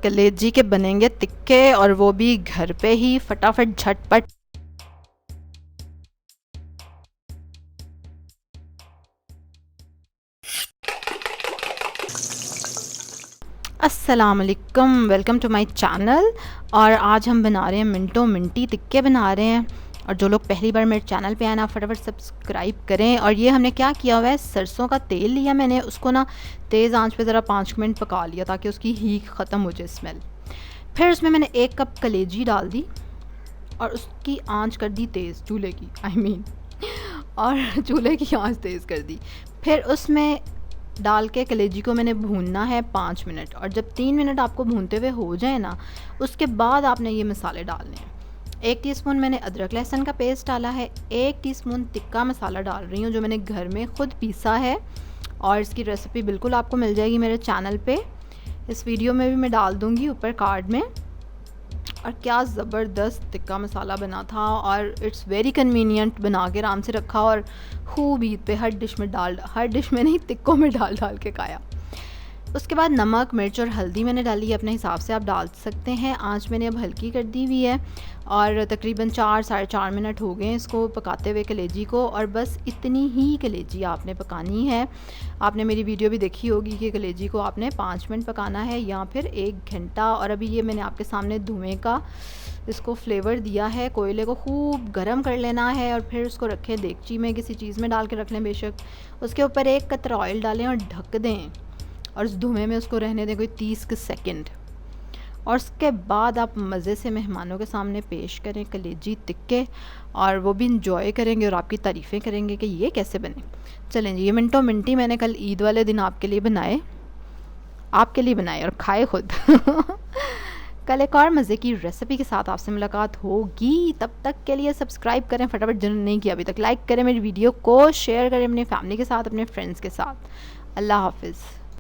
कलेजी के बनेंगे तिक्के, और वो भी घर पे ही, फटाफट झटपट। अस्सलाम वालेकुम, वेलकम टू माय चैनल। और आज हम बना रहे हैं मिंटो मिंटी तिक्के बना रहे हैं। और जो लोग पहली बार मेरे चैनल पे आए ना, फटाफट सब्सक्राइब करें। और ये हमने क्या किया हुआ है, सरसों का तेल लिया मैंने, उसको ना तेज़ आंच पे ज़रा 5 मिनट पका लिया ताकि उसकी हीट ख़त्म हो जाए, स्मेल। फिर उसमें मैंने 1 कप कलेजी डाल दी और उसकी आंच कर दी तेज़, चूल्हे की और चूल्हे की आंच तेज़ कर दी। फिर उसमें डाल के कलेजी को मैंने भूनना है 5 मिनट। और जब 3 मिनट आपको भूनते हुए हो जाए ना, उसके बाद आपने ये मसाले डालने हैं। 1 टीस्पून मैंने अदरक लहसुन का पेस्ट डाला है, 1 टीस्पून टिक्का मसाला डाल रही हूँ जो मैंने घर में ख़ुद पीसा है। और इसकी रेसिपी बिल्कुल आपको मिल जाएगी मेरे चैनल पे, इस वीडियो में भी मैं डाल दूँगी ऊपर कार्ड में। और क्या ज़बरदस्त टिक्का मसाला बना था, और इट्स वेरी कन्वीनियंट, बना के आराम से रखा और खूब ईद पे हर डिश में नहीं, टिक्कों में डाल डाल के खाया। उसके बाद नमक, मिर्च और हल्दी मैंने डाली, अपने हिसाब से आप डाल सकते हैं। आंच मैंने अब हल्की कर दी हुई है और तकरीबन 4-4.5 मिनट हो गए इसको पकाते हुए कलेजी को। और बस इतनी ही कलेजी आपने पकानी है। आपने मेरी वीडियो भी देखी होगी कि कलेजी को आपने 5 मिनट पकाना है या फिर 1 घंटा। और अभी ये मैंने आपके सामने धुएँ का इसको फ्लेवर दिया है। कोयले को खूब गर्म कर लेना है और फिर उसको रखें देगची में, किसी चीज़ में डाल के रख लें बेशक। उसके ऊपर 1 कतरा ऑयल डालें और ढक दें और उस धुएँ में उसको रहने दें कोई 30 सेकंड। और उसके बाद आप मज़े से मेहमानों के सामने पेश करें कलेजी टिक्के, और वो भी इंजॉय करेंगे और आपकी तारीफ़ें करेंगे कि ये कैसे बने। चलें जी, ये मिंटो मिंटी मैंने कल ईद वाले दिन आपके लिए बनाए और खाए खुद। कल एक और मज़े की रेसिपी के साथ आपसे मुलाकात होगी। तब तक के लिए सब्सक्राइब करें फटाफट, जिन्होंने नहीं किया अभी तक, लाइक करें मेरी वीडियो को, शेयर करें अपनी फैमिली के साथ, अपने फ्रेंड्स के साथ। अल्लाह हाफ़िज़।